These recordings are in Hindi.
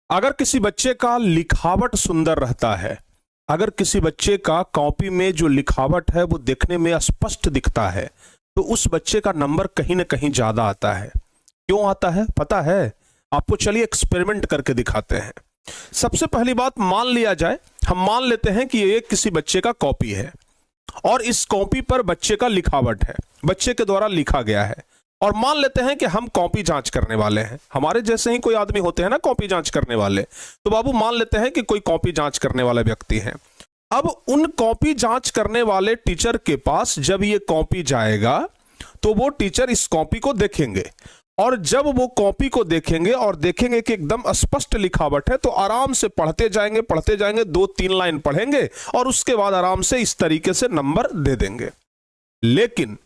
अगर किसी बच्चे का लिखावट सुंदर रहता है, अगर किसी बच्चे का कॉपी में जो लिखावट है वो देखने में स्पष्ट दिखता है, तो उस बच्चे का नंबर कहीं ना कहीं ज्यादा आता है। क्यों आता है पता है आपको? चलिए एक्सपेरिमेंट करके दिखाते हैं। सबसे पहली बात, मान लिया जाए, हम मान लेते हैं कि ये किसी बच्चे का कॉपी है और इस कॉपी पर बच्चे का लिखावट है, बच्चे के द्वारा लिखा गया है। और मान लेते हैं कि हम कॉपी जांच करने वाले हैं, हमारे जैसे ही कोई आदमी होते हैं ना कॉपी जांच करने वाले। तो बाबू मान लेते हैं कि कोई कॉपी जांच करने वाला व्यक्ति है। अब उन कॉपी जांच करने वाले टीचर के पास जब ये कॉपी जाएगा तो वो टीचर इस कॉपी को देखेंगे, और जब वो कॉपी को देखेंगे और देखेंगे कि एकदम स्पष्ट लिखावट है तो आराम से पढ़ते जाएंगे, 2-3 लाइन पढ़ेंगे और उसके बाद आराम से इस तरीके से नंबर दे देंगे। लेकिन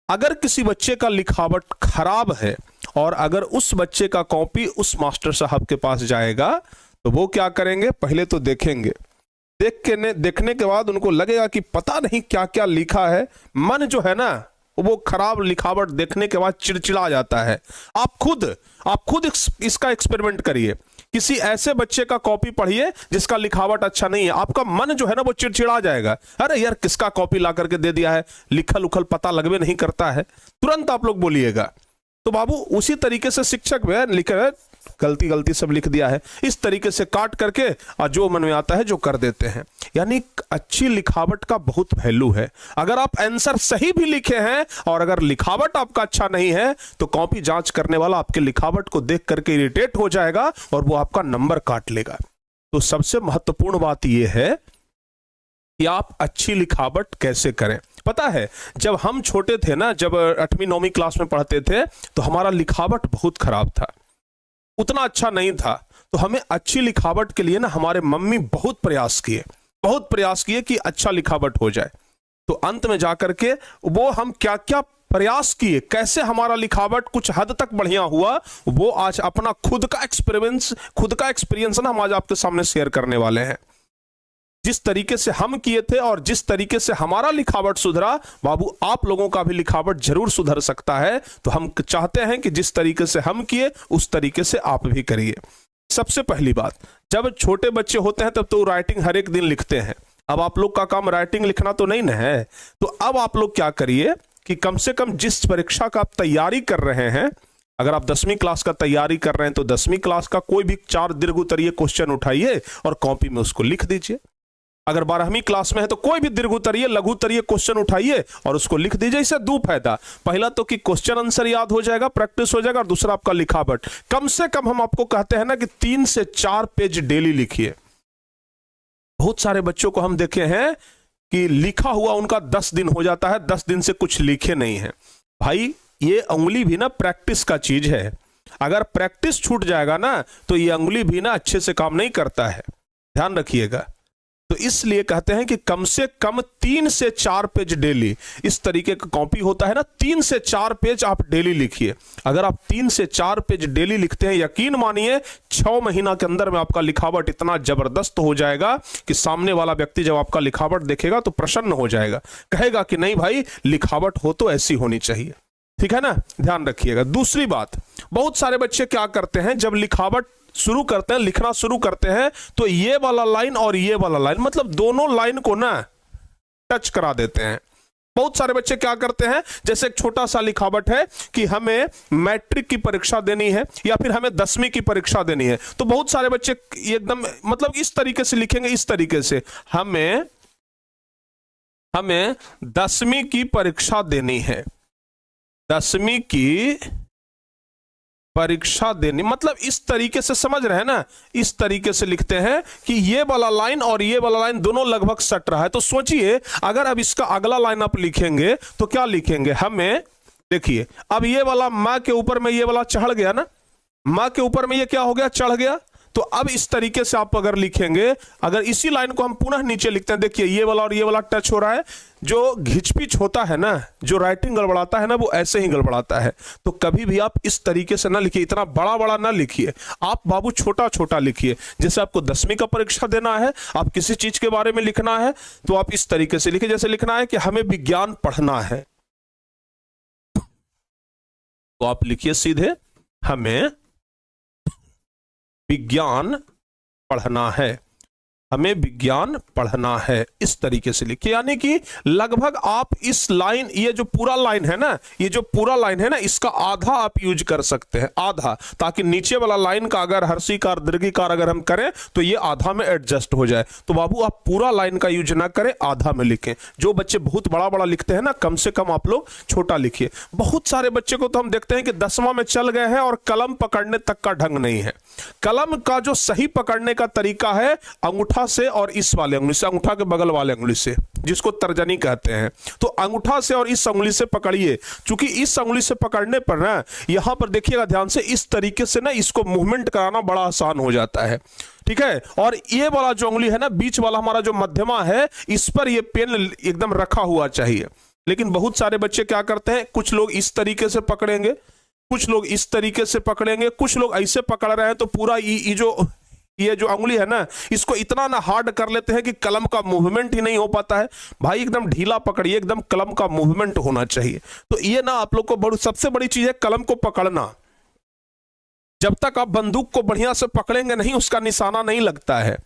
अगर किसी बच्चे का लिखावट खराब है और अगर उस बच्चे का कॉपी उस मास्टर साहब के पास जाएगा तो वो क्या करेंगे? पहले तो देखेंगे, देखने के बाद उनको लगेगा कि पता नहीं क्या क्या लिखा है। मन जो है ना वो खराब लिखावट देखने के बाद चिड़चिड़ा जाता है। आप खुद इसका एक्सपेरिमेंट करिए। किसी ऐसे बच्चे का कॉपी पढ़िए जिसका लिखावट अच्छा नहीं है, आपका मन जो है ना वो चिड़चिड़ा जाएगा। अरे यार किसका कॉपी ला करके दे दिया है, लिखल उखल पता लगवे नहीं करता है, तुरंत आप लोग बोलिएगा। तो बाबू उसी तरीके से शिक्षक भी लिखे गलती सब लिख दिया है, इस तरीके से काट करके और जो मन में आता है जो कर देते हैं। यानी अच्छी लिखावट का बहुत वैल्यू है। अगर आप आंसर सही भी लिखे हैं और अगर लिखावट आपका अच्छा नहीं है तो कॉपी जांच करने वाला आपके लिखावट को देख करके इरिटेट हो जाएगा और वो आपका नंबर काट लेगा। तो सबसे महत्वपूर्ण बात यह है कि आप अच्छी लिखावट कैसे करें। पता है जब हम छोटे थे ना, जब 8वीं 9वीं क्लास में पढ़ते थे तो हमारा लिखावट बहुत खराब था, उतना अच्छा नहीं था। तो हमें अच्छी लिखावट के लिए ना हमारे मम्मी बहुत प्रयास किए कि अच्छा लिखावट हो जाए। तो अंत में जाकर के वो हम क्या क्या प्रयास किए, कैसे हमारा लिखावट कुछ हद तक बढ़िया हुआ, वो आज अपना खुद का एक्सपीरियंस ना हम आज आपके सामने शेयर करने वाले हैं। जिस तरीके से हम किए थे और जिस तरीके से हमारा लिखावट सुधरा, बाबू आप लोगों का भी लिखावट जरूर सुधर सकता है। तो हम चाहते हैं कि जिस तरीके से हम किए उस तरीके से आप भी करिए। सबसे पहली बात, जब छोटे बच्चे होते हैं तब तो राइटिंग हर एक दिन लिखते हैं। अब आप लोग का काम राइटिंग लिखना तो नहीं ना है। तो अब आप लोग क्या करिए कि कम से कम जिस परीक्षा का आप तैयारी कर रहे हैं, अगर आप 10वीं क्लास का तैयारी कर रहे हैं तो 10वीं क्लास का कोई भी 4 दीर्घोत्तरीय क्वेश्चन उठाइए और कॉपी में उसको लिख दीजिए। अगर 12वीं क्लास में है तो कोई भी दीर्घोत्तरीय लघुत्तरीय क्वेश्चन उठाइए और उसको लिख दीजिए। इससे दो फायदा, पहला तो कि क्वेश्चन आंसर याद हो जाएगा, प्रैक्टिस हो जाएगा, और दूसरा आपका लिखावट। कम से कम हम आपको कहते हैं ना कि 3 से 4 पेज डेली लिखिए। बहुत सारे बच्चों को हम देखे हैं कि लिखा हुआ उनका 10 दिन हो जाता है, 10 दिन से कुछ लिखे नहीं है। भाई ये उंगली भी ना प्रैक्टिस का चीज है, अगर प्रैक्टिस छूट जाएगा ना तो ये उंगली भी ना अच्छे से काम नहीं करता है, ध्यान रखिएगा। तो इसलिए कहते हैं कि कम से कम 3 से 4 पेज डेली, इस तरीके का कॉपी होता है ना, 3 से 4 पेज आप डेली लिखिए। अगर आप 3 से 4 पेज डेली लिखते हैं, यकीन मानिए 6 महीना के अंदर में आपका लिखावट इतना जबरदस्त हो जाएगा कि सामने वाला व्यक्ति जब आपका लिखावट देखेगा तो प्रसन्न हो जाएगा, कहेगा कि नहीं भाई लिखावट हो तो ऐसी होनी चाहिए। ठीक है ना, ध्यान रखिएगा। दूसरी बात, बहुत सारे बच्चे क्या करते हैं, जब लिखावट शुरू करते हैं, लिखना शुरू करते हैं, तो ये वाला लाइन और ये वाला लाइन, मतलब दोनों लाइन को ना टच करा देते हैं। बहुत सारे बच्चे क्या करते हैं, जैसे एक छोटा सा लिखावट है कि हमें मैट्रिक की परीक्षा देनी है या फिर हमें 10वीं की परीक्षा देनी है, तो बहुत सारे बच्चे एकदम मतलब इस तरीके से लिखेंगे, इस तरीके से हमें 10वीं की परीक्षा देनी है, 10वीं की परीक्षा देनी, मतलब इस तरीके से, समझ रहे हैं ना, इस तरीके से लिखते हैं कि ये वाला लाइन और ये वाला लाइन दोनों लगभग सट रहा है। तो सोचिए अगर अब इसका अगला लाइन आप लिखेंगे तो क्या लिखेंगे, हमें देखिए अब ये वाला मां के ऊपर में ये वाला चढ़ गया ना, मां के ऊपर में ये क्या हो गया, चढ़ गया। तो अब इस तरीके से आप अगर लिखेंगे, अगर इसी लाइन को हम पुनः नीचे लिखते हैं, देखिए ये वाला और ये वाला टच हो रहा है, जो घिचपिच होता है ना, जो राइटिंग गड़बड़ाता है ना, वो ऐसे ही गड़बड़ाता है। तो कभी भी आप इस तरीके से ना लिखिए, इतना बड़ा बड़ा ना लिखिए, आप बाबू छोटा छोटा लिखिए। जैसे आपको 10वीं का परीक्षा देना है, आप किसी चीज के बारे में लिखना है तो आप इस तरीके से लिखिए। जैसे लिखना है कि हमें विज्ञान पढ़ना है, तो आप लिखिए सीधे हमें विज्ञान पढ़ना है, हमें विज्ञान पढ़ना है, इस तरीके से लिखिए। यानी कि लगभग आप इस लाइन, ये जो पूरा लाइन है ना, ये जो पूरा लाइन है ना, इसका आधा आप यूज कर सकते हैं, आधा, ताकि नीचे वाला लाइन का अगर हर्षीकार दीर्घिकार अगर हम करें तो ये आधा में एडजस्ट हो जाए। तो बाबू आप पूरा लाइन का यूज ना करें, आधा में लिखें। जो बच्चे बहुत बड़ा बड़ा लिखते हैं ना, कम से कम आप लोग छोटा लिखिए। बहुत सारे बच्चे को तो हम देखते हैं कि 10वां में चल गए हैं और कलम पकड़ने तक का ढंग नहीं है। कलम का जो सही पकड़ने का तरीका है, अंगूठा से और इस वाले उंगली से, अंगूठा के बगल वाले उंगली से, जिसको तर्जनी कहते हैं, तो अंगूठा से और इस उंगली से पकड़िए। क्योंकि इस उंगली से पकड़ने पर ना, यहां पर देखिएगा ध्यान से, इस तरीके से ना इसको मूवमेंट कराना बड़ा आसान हो जाता है, ठीक है। और ये वाला जो उंगली है ना, बीच वाला हमारा जो मध्यमा है, इस पर ये पेन एकदम रखा हुआ चाहिए। लेकिन बहुत सारे बच्चे क्या करते हैं, कुछ लोग इस तरीके से पकड़ेंगे, कुछ लोग इस तरीके से पकड़ेंगे, कुछ लोग ऐसे पकड़ रहे हैं, तो पूरा ये जो उंगली है ना, इसको इतना ना हार्ड कर लेते हैं कि कलम का मूवमेंट ही नहीं हो पाता है। भाई एकदम ढीला पकड़िए, एकदम कलम का मूवमेंट होना चाहिए। तो ये ना आप लोग को सबसे बड़ी चीज है कलम को पकड़ना। जब तक आप बंदूक को बढ़िया से पकड़ेंगे नहीं, उसका निशाना नहीं लगता है।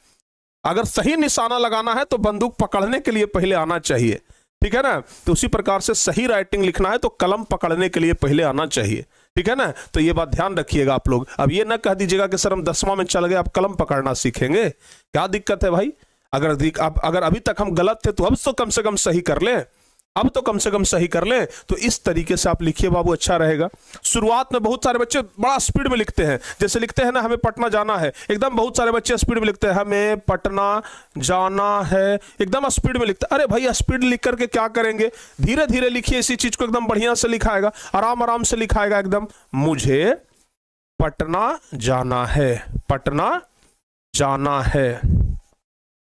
अगर सही निशाना लगाना है तो बंदूक पकड़ने के लिए पहले आना चाहिए, ठीक है ना। तो उसी प्रकार से सही राइटिंग लिखना है तो कलम पकड़ने के लिए पहले आना चाहिए, ठीक है ना। तो ये बात ध्यान रखिएगा आप लोग। अब ये ना कह दीजिएगा कि सर हम 10वां में चल गए, आप कलम पकड़ना सीखेंगे, क्या दिक्कत है भाई। अगर अभी तक हम गलत थे तो अब तो कम से कम सही कर लें, अब तो कम से कम सही कर लें। तो इस तरीके से आप लिखिए बाबू, अच्छा रहेगा। शुरुआत में बहुत सारे बच्चे बड़ा स्पीड में लिखते हैं, जैसे लिखते हैं ना, हमें पटना जाना है, एकदम बहुत सारे बच्चे स्पीड में लिखते हैं, हमें पटना जाना है, एकदम स्पीड में लिखते हैं। अरे भाई स्पीड लिख करके क्या करेंगे, धीरे धीरे लिखिए, इसी चीज को एकदम बढ़िया से लिखाएगा, आराम आराम से लिखाएगा एकदम। मुझे पटना जाना है, पटना जाना है।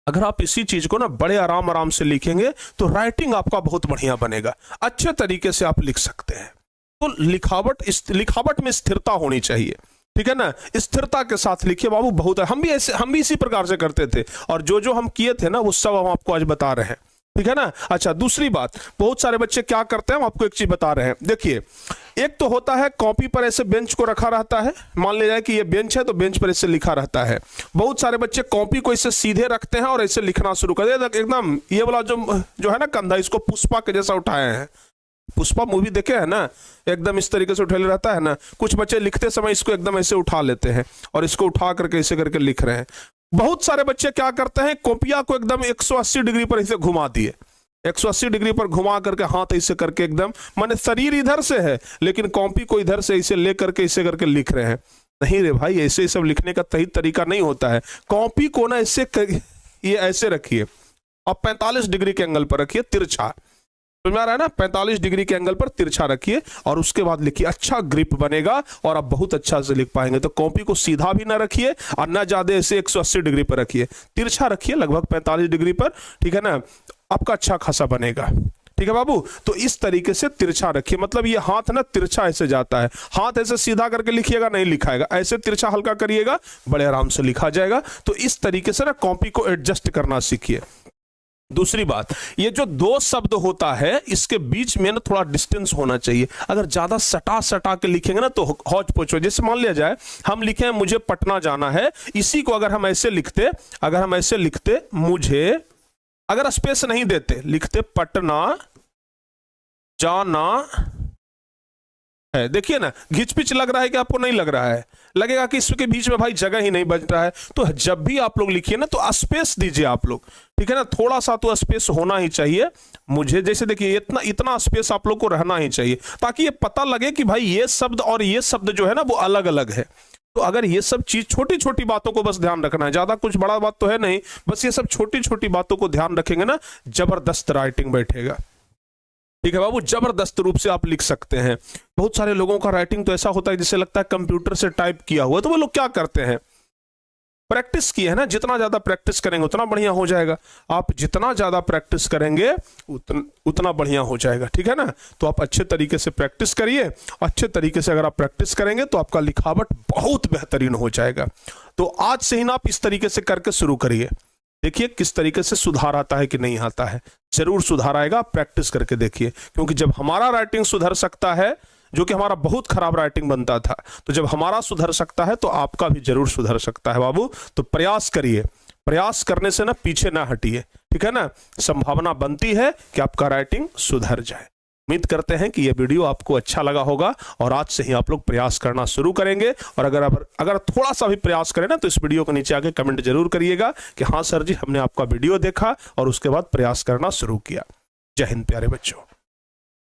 अगर आप इसी चीज को ना बड़े आराम आराम से लिखेंगे तो राइटिंग आपका बहुत बढ़िया बनेगा, अच्छे तरीके से आप लिख सकते हैं। तो लिखावट में स्थिरता होनी चाहिए, ठीक है ना। स्थिरता के साथ लिखिए बाबू, बहुत है। हम भी इसी प्रकार से करते थे, और जो हम किए थे ना वो सब हम आपको आज बता रहे हैं, ठीक है ना। अच्छा, दूसरी बात, बहुत सारे बच्चे क्या करते हैं, हम आपको एक चीज बता रहे हैं। देखिए, एक तो होता है कॉपी पर ऐसे बेंच को रखा रहता है, मान लिया जाए कि ये बेंच है तो बेंच पर ऐसे लिखा रहता है। बहुत सारे बच्चे कॉपी को ऐसे सीधे रखते हैं और ऐसे लिखना शुरू कर देते, एकदम ये वाला जो है ना कंधा, इसको पुष्पा के जैसा उठाए हैं। पुष्पा मूवी देखे है ना, एकदम इस तरीके से उठेले रहता है ना। कुछ बच्चे लिखते समय इसको एकदम ऐसे उठा लेते हैं और इसको उठा करके ऐसे करके लिख रहे हैं। बहुत सारे बच्चे क्या करते हैं, कॉपिया को एकदम 180 डिग्री पर ऐसे घुमा दिए, 180 डिग्री पर घुमा करके हाथ ऐसे करके एकदम, माने शरीर इधर से है लेकिन कॉपी को इधर से ऐसे ले करके ऐसे करके लिख रहे हैं। नहीं रे भाई, ऐसे सब लिखने का सही तरीका नहीं होता है। कॉपी को ना ये ऐसे रखिए और 45 डिग्री के एंगल पर रखिए, तिरछा, समझ आ रहा है ना, 45 डिग्री के एंगल पर तिरछा रखिए और उसके बाद लिखिए, अच्छा ग्रिप बनेगा और आप बहुत अच्छा से लिख पाएंगे। तो कॉपी को सीधा भी ना रखिए और ना ज्यादा ऐसे 180 डिग्री पर रखिए, तिरछा रखिए लगभग 45 डिग्री पर, ठीक है ना, आपका अच्छा खासा बनेगा, ठीक है बाबू। तो इस तरीके से तिरछा रखिए, मतलब ये हाथ ना तिरछा ऐसे जाता है, हाथ ऐसे सीधा करके लिखिएगा नहीं लिखाएगा, ऐसे तिरछा हल्का करिएगा, बड़े आराम से लिखा जाएगा। तो इस तरीके से ना कॉपी को एडजस्ट करना सीखिए। दूसरी बात, ये जो दो शब्द होता है इसके बीच में ना थोड़ा डिस्टेंस होना चाहिए। अगर ज्यादा सटा के लिखेंगे ना तो हौच पौच हो। जैसे मान लिया जाए हम लिखे मुझे पटना जाना है, इसी को अगर हम ऐसे लिखते मुझे, अगर स्पेस नहीं देते, लिखते पटना जाना है, देखिए ना घिचपिच लग रहा है कि आपको नहीं लग रहा है, लगेगा कि इसके बीच में भाई जगह ही नहीं बच रहा है। तो जब भी आप लोग लिखिए ना तो स्पेस दीजिए आप लोग, ठीक है ना, थोड़ा सा तो स्पेस होना ही चाहिए। मुझे जैसे देखिए इतना स्पेस आप लोग को रहना ही चाहिए ताकि ये पता लगे कि भाई ये शब्द और ये शब्द जो है ना वो अलग अलग है। तो अगर ये सब चीज छोटी छोटी बातों को बस ध्यान रखना है, ज्यादा कुछ बड़ा बात तो है नहीं, बस ये सब छोटी छोटी बातों को ध्यान रखेंगे ना, जबरदस्त राइटिंग बैठेगा, ठीक है बाबू, जबरदस्त रूप से आप लिख सकते हैं। बहुत सारे लोगों का राइटिंग तो ऐसा होता है जिसे लगता है कंप्यूटर से टाइप किया हुआ। तो वो लोग क्या करते हैं, प्रैक्टिस किए है ना, जितना ज्यादा प्रैक्टिस करेंगे उतना बढ़िया हो जाएगा। आप जितना ज्यादा प्रैक्टिस करेंगे उतना बढ़िया हो जाएगा, ठीक है ना। तो आप अच्छे तरीके से प्रैक्टिस करिए, अच्छे तरीके से अगर आप प्रैक्टिस करेंगे तो आपका लिखावट बहुत बेहतरीन हो जाएगा। तो आज से ही ना आप इस तरीके से करके शुरू करिए, देखिए किस तरीके से सुधार आता है कि नहीं आता है। जरूर सुधार आएगा, आप प्रैक्टिस करके देखिए, क्योंकि जब हमारा राइटिंग सुधर सकता है, जो कि हमारा बहुत खराब राइटिंग बनता था। तो जब हमारा सुधर सकता है तो आपका भी जरूर सुधर सकता है बाबू। तो प्रयास करिए, प्रयास करने से ना पीछे ना हटिए, ठीक है ना। संभावना बनती है कि आपका राइटिंग सुधर जाए। उम्मीद करते हैं कि यह वीडियो आपको अच्छा लगा होगा और आज से ही आप लोग प्रयास करना शुरू करेंगे। और अगर थोड़ा सा भी प्रयास करें ना तो इस वीडियो के नीचे आके कमेंट जरूर करिएगा कि हाँ सर जी, हमने आपका वीडियो देखा और उसके बाद प्रयास करना शुरू किया। जय हिंद प्यारे बच्चों।